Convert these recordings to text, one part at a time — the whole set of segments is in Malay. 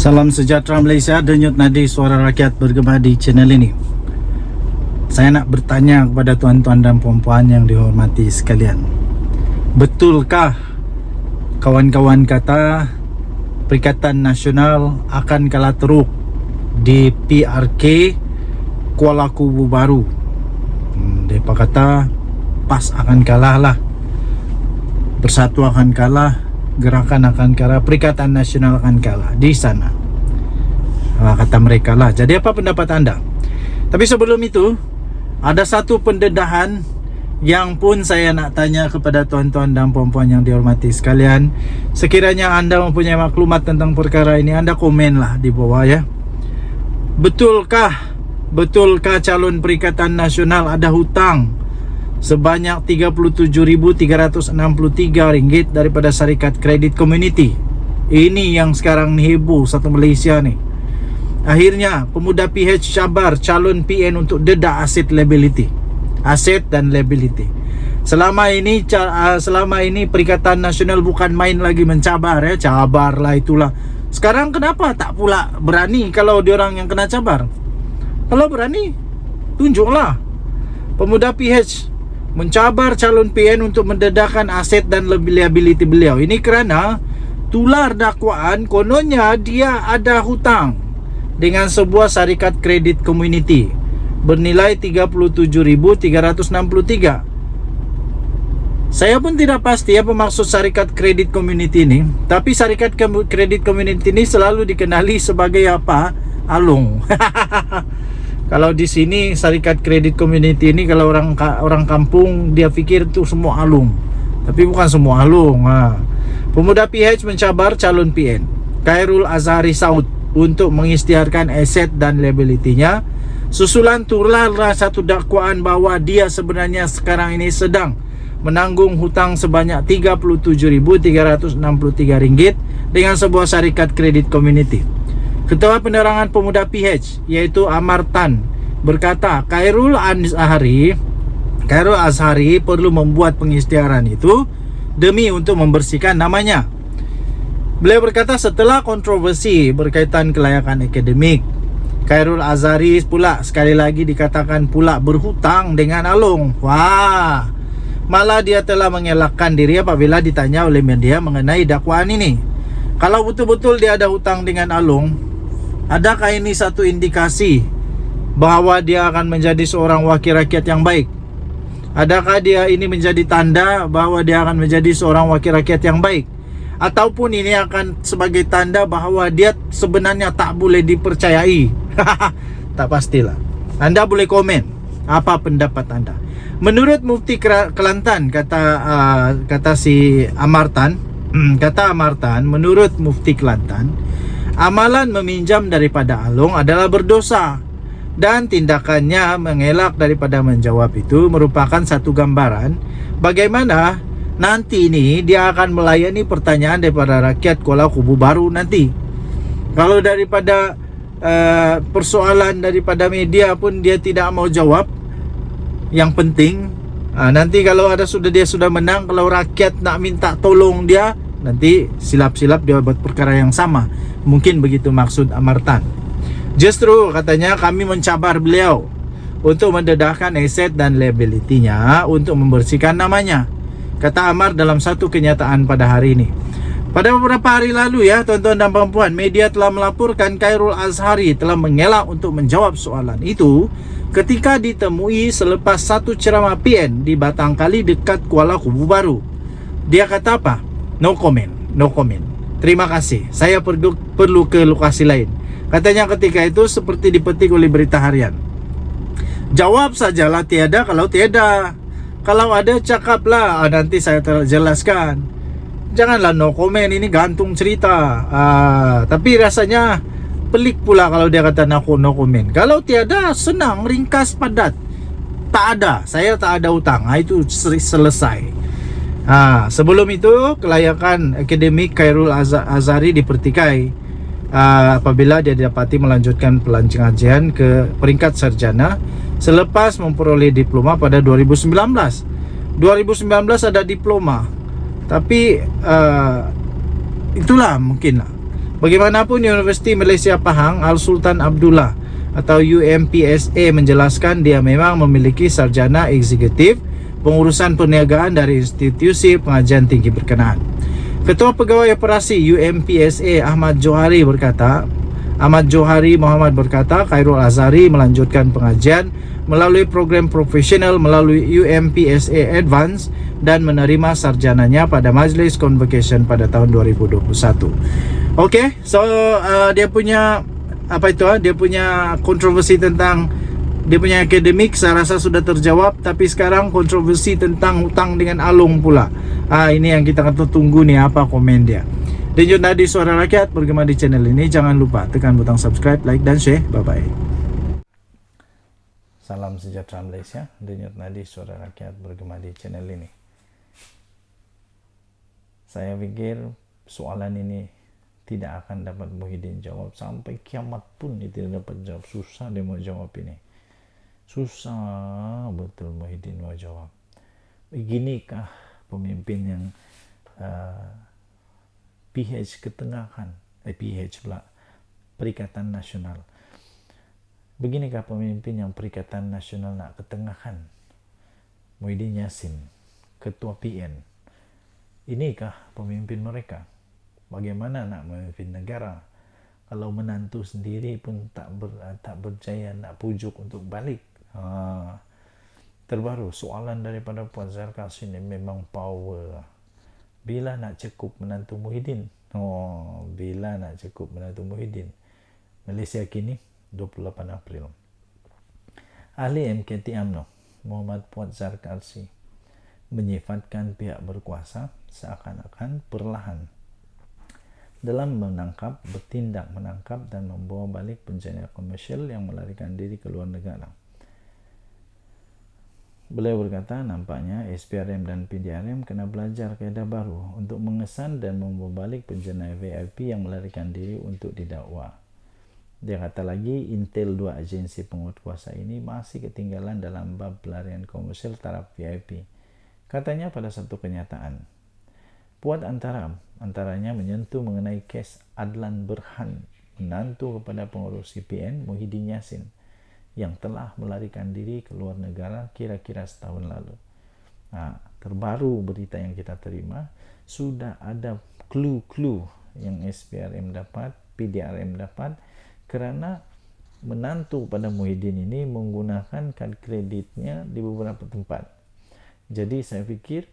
Salam sejahtera Malaysia, denyut nadi suara rakyat bergema di channel ini. Saya nak bertanya kepada tuan-tuan dan puan-puan yang dihormati sekalian. Betulkah kawan-kawan kata Perikatan Nasional akan kalah teruk di PRK Kuala Kubu Baru? Mereka kata PAS akan kalah lah, Bersatu akan kalah, Gerakan akan kalah, Perikatan Nasional akan kalah di sana, kata mereka lah. Jadi apa pendapat anda? Tapi sebelum itu, ada satu pendedahan yang pun saya nak tanya kepada tuan-tuan dan puan-puan yang dihormati sekalian. Sekiranya anda mempunyai maklumat tentang perkara ini, anda komen lah di bawah ya. Betulkah calon Perikatan Nasional ada hutang sebanyak RM37,363 daripada Syarikat Kredit Komuniti? Ini yang sekarang ni heboh satu Malaysia ni. Akhirnya pemuda PH cabar calon PN untuk dedah aset dan liability. Selama ini Perikatan Nasional bukan main lagi mencabar ya, cabar lah itulah. Sekarang kenapa tak pula berani kalau diorang yang kena cabar? Kalau berani, tunjuklah. Pemuda PH mencabar calon PN untuk mendedahkan aset dan liability beliau. Ini kerana tular dakwaan kononnya dia ada hutang dengan sebuah syarikat kredit komuniti bernilai RM37,363. Saya pun tidak pasti apa maksud syarikat kredit komuniti ini, tapi syarikat kredit komuniti ini selalu dikenali sebagai apa? Alung. Kalau di sini syarikat kredit community ini, kalau orang kampung dia fikir itu semua alung, tapi bukan semua alung. Pemuda PH mencabar calon PN Khairul Azhari Saud untuk mengisytiharkan aset dan liability-nya. Susulan tularlah satu dakwaan bahawa dia sebenarnya sekarang ini sedang menanggung hutang sebanyak RM37,363 dengan sebuah syarikat kredit community. Ketua Penerangan Pemuda PH iaitu Amar Tan berkata Khairul Azhari perlu membuat pengisytiharan itu demi untuk membersihkan namanya. Beliau berkata setelah kontroversi berkaitan kelayakan akademik, Khairul Azhari pula sekali lagi dikatakan pula berhutang dengan Alung. Wah, malah dia telah mengelakkan diri apabila ditanya oleh media mengenai dakwaan ini. Kalau betul-betul dia ada hutang dengan Alung, adakah ini satu indikasi bahawa dia akan menjadi seorang wakil rakyat yang baik? Adakah dia ini menjadi tanda bahawa dia akan menjadi seorang wakil rakyat yang baik? Ataupun ini akan sebagai tanda bahawa dia sebenarnya tak boleh dipercayai? Tak pastilah. Anda boleh komen apa pendapat anda. Menurut Mufti Kelantan, kata si Amar Tan, menurut Mufti Kelantan, amalan meminjam daripada Alung adalah berdosa dan tindakannya mengelak daripada menjawab itu merupakan satu gambaran bagaimana nanti ini dia akan melayani pertanyaan daripada rakyat Kuala Kubu Baru nanti. Kalau daripada persoalan daripada media pun dia tidak mau jawab, yang penting nanti kalau dia sudah menang, kalau rakyat nak minta tolong dia, nanti silap-silap dia buat perkara yang sama. Mungkin begitu maksud Amar Tan. Justru katanya kami mencabar beliau untuk mendedahkan aset dan liability-nya untuk membersihkan namanya, kata Amar dalam satu kenyataan pada hari ini. Pada beberapa hari lalu ya tuan-tuan dan puan-puan, media telah melaporkan Khairul Azhari telah mengelak untuk menjawab soalan itu ketika ditemui selepas satu ceramah PN di Batangkali dekat Kuala Kubu Baru. Dia kata apa? No comment. Terima kasih, saya perlu ke lokasi lain. Katanya ketika itu seperti dipetik oleh Berita Harian. Jawab sajalah tiada kalau tiada. Kalau ada cakaplah, nanti saya jelaskan. Janganlah no comment, ini gantung cerita. Tapi rasanya pelik pula kalau dia kata no comment. Kalau tiada, senang, ringkas, padat. Tak ada, saya tak ada hutang. Itu selesai. Sebelum itu kelayakan akademik Khairul Azhari dipertikai apabila dia didapati melanjutkan pengajian ke peringkat sarjana selepas memperoleh diploma pada 2019. 2019 ada diploma, tapi itulah mungkin lah Bagaimanapun, Universiti Malaysia Pahang Al Sultan Abdullah atau UMPSA menjelaskan dia memang memiliki sarjana eksekutif pengurusan perniagaan dari institusi pengajian tinggi berkenaan. Ketua Pegawai Operasi UMPSA Ahmad Johari Muhammad berkata, Khairul Azhari melanjutkan pengajian melalui program profesional melalui UMPSA Advance dan menerima sarjananya pada Majlis Convocation pada tahun 2021. Okey, so dia punya dia punya kontroversi tentang dia punya akademik saya rasa sudah terjawab, tapi sekarang kontroversi tentang hutang dengan Along pula. Ini yang kita akan tunggu nih, apa komen dia. Denyut Nadi Suara Rakyat bergema di channel ini. Jangan lupa tekan butang subscribe, like dan share. Bye bye. Salam sejahtera Malaysia. Denyut Nadi Suara Rakyat bergema di channel ini. Saya pikir soalan ini tidak akan dapat Muhyiddin jawab sampai kiamat pun dia tidak dapat jawab. Susah dia mau jawab ini. Susah betul Muhyiddin mau jawab. Beginikah pemimpin yang PH ketengahan, PH pula, Perikatan Nasional. Beginikah pemimpin yang Perikatan Nasional nak ketengahan? Muhyiddin Yassin, Ketua PN. Inikah pemimpin mereka? Bagaimana nak memimpin negara kalau menantu sendiri pun tak berjaya nak pujuk untuk balik? Terbaru soalan daripada Puan Zarkas ini memang power. Bila nak cukup menantu Muhyiddin? Bila nak cukup menantu Muhyiddin? Malaysia kini 28 April. Ahli MKT UMNO Muhammad Puan Zarkas menyifatkan pihak berkuasa seakan-akan perlahan dalam bertindak menangkap dan membawa balik penjana komersial yang melarikan diri ke luar negara. Beliau berkata, nampaknya SPRM dan PDRM kena belajar kaedah baru untuk mengesan dan membawa balik penjana VIP yang melarikan diri untuk didakwa. Dia kata lagi, intel dua agensi penguatkuasa ini masih ketinggalan dalam bab pelarian komersial taraf VIP. Katanya pada satu kenyataan, Puan antaranya menyentuh mengenai kes Adlan Berhan, menantu kepada pengurus CPN Muhyiddin Yassin, yang telah melarikan diri ke luar negara kira-kira setahun lalu. Terbaru berita yang kita terima, sudah ada clue yang SPRM dapat, PDRM dapat, kerana menantu pada Muhyiddin ini menggunakan kad kreditnya di beberapa tempat. Jadi saya fikir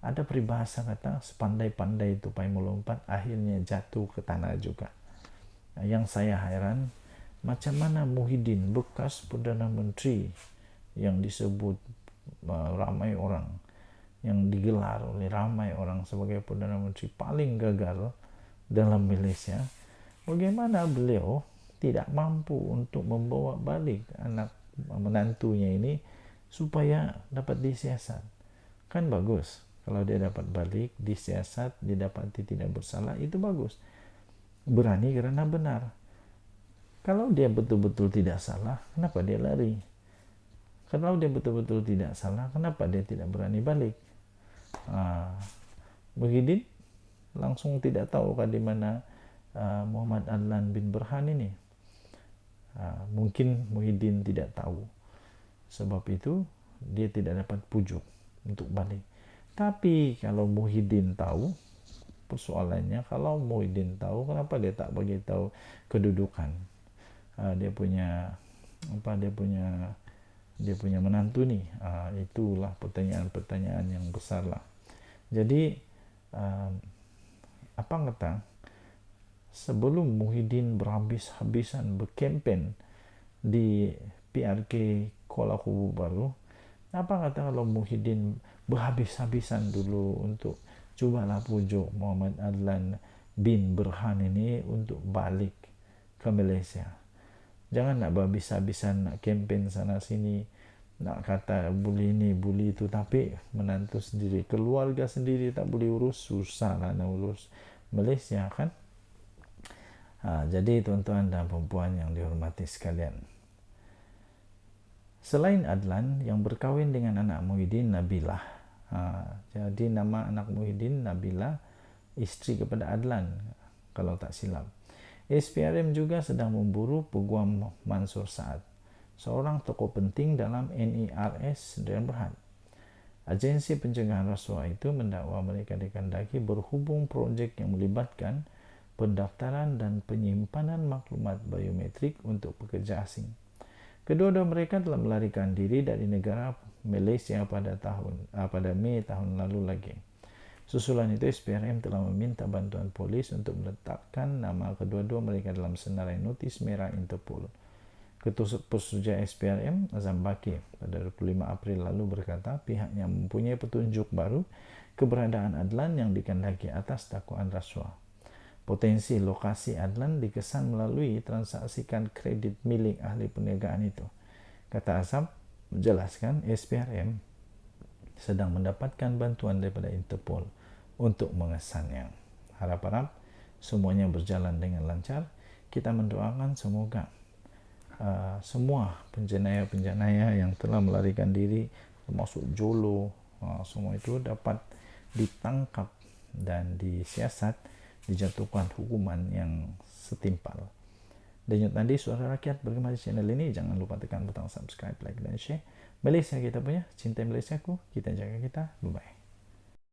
ada peribahasa kata sepandai-pandai tupai melompat akhirnya jatuh ke tanah juga. Yang saya heran, macam mana Muhyiddin, bekas Perdana Menteri yang disebut ramai orang, yang digelar oleh ramai orang sebagai Perdana Menteri paling gagal dalam Malaysia, bagaimana beliau tidak mampu untuk membawa balik anak menantunya ini supaya dapat disiasat? Kan bagus kalau dia dapat balik, disiasat, didapati tidak bersalah, itu bagus. Berani kerana benar. Kalau dia betul-betul tidak salah, kenapa dia lari? Kalau dia betul-betul tidak salah, kenapa dia tidak berani balik? Muhyiddin langsung tidak tahu di mana Muhammad Adlan bin Berhan ini. Mungkin Muhyiddin tidak tahu. Sebab itu dia tidak dapat pujuk untuk balik. Tapi kalau Muhyiddin tahu, persoalannya kalau Muhyiddin tahu, kenapa dia tak bagi tahu kedudukan dia punya menantu ni? Itulah pertanyaan-pertanyaan yang besar lah. Jadi apa kata, sebelum Muhyiddin berhabis-habisan berkempen di PRK Kuala Kubu Baru, apa kata kalau Muhyiddin berhabis-habisan dulu untuk cubalah pujuk Muhammad Adlan bin Berhan ini untuk balik ke Malaysia. Jangan nak berhabis-habisan nak kempen sana sini, nak kata bully ini, bully itu, tapi menantu sendiri, keluarga sendiri tak boleh urus, susah lah nak urus Malaysia kan. Jadi tuan-tuan dan perempuan yang dihormati sekalian, selain Adlan yang berkahwin dengan anak Muhyiddin, Nabilah. Jadi nama anak Muhyiddin Nabilah, isteri kepada Adlan kalau tak silap. SPRM juga sedang memburu Peguam Mansur Saad, seorang tokoh penting dalam NERS Sdn Bhd. Agensi pencegahan rasuah itu mendakwa mereka dikendaki berhubung projek yang melibatkan pendaftaran dan penyimpanan maklumat biometrik untuk pekerja asing. Kedua-dua mereka telah melarikan diri dari negara Malaysia pada Mei tahun lalu lagi. Susulan itu, SPRM telah meminta bantuan polis untuk meletakkan nama kedua-dua mereka dalam senarai notis merah Interpol. Ketua Pesuja SPRM, Azam Baki, pada 25 April lalu berkata pihaknya mempunyai petunjuk baru keberadaan Adlan yang dikendaki atas dakwaan rasuah. Potensi lokasi Adlan dikesan melalui transaksikan kredit milik ahli perniagaan itu. Kata Azam, menjelaskan SPRM sedang mendapatkan bantuan daripada Interpol untuk mengesannya. Harap-harap semuanya berjalan dengan lancar. Kita mendoakan semoga semua penjenayah-penjenayah yang telah melarikan diri, termasuk Jolo, semua itu dapat ditangkap dan disiasat, dijatuhkan hukuman yang setimpal. Denyut nadi Suara Rakyat bergema di channel ini. Jangan lupa tekan butang subscribe, like, dan share. Malaysia kita punya, cinta Malaysiaku, kita jaga kita. Bye-bye.